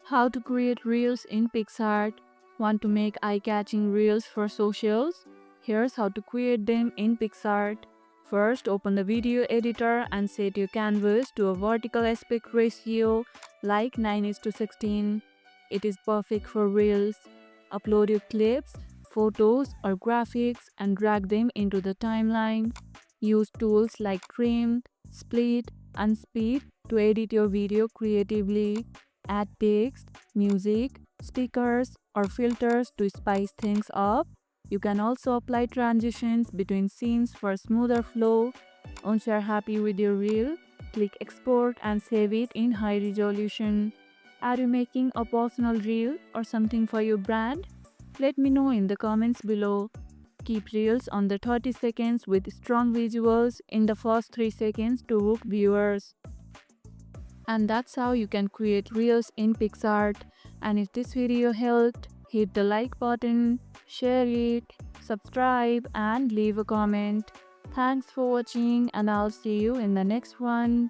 How to create reels in Picsart. Want to make eye-catching reels for socials? Here's how to create them in Picsart. First, open the video editor and set your canvas to a vertical aspect ratio like 9:16. It is perfect for reels. Upload your clips, photos, or graphics and drag them into the timeline. Use tools like trim, split, and speed to edit your video creatively. Add text, music, stickers, or filters to spice things up. You can also apply transitions between scenes for smoother flow. Once you are happy with your reel, click export and save it in high resolution. Are you making a personal reel or something for your brand? Let me know in the comments below. Keep reels on the 30 seconds with strong visuals in the first 3 seconds to hook viewers. And that's how you can create reels in Picsart. And if this video helped, hit the like button, share it, subscribe and leave a comment. Thanks for watching and I'll see you in the next one.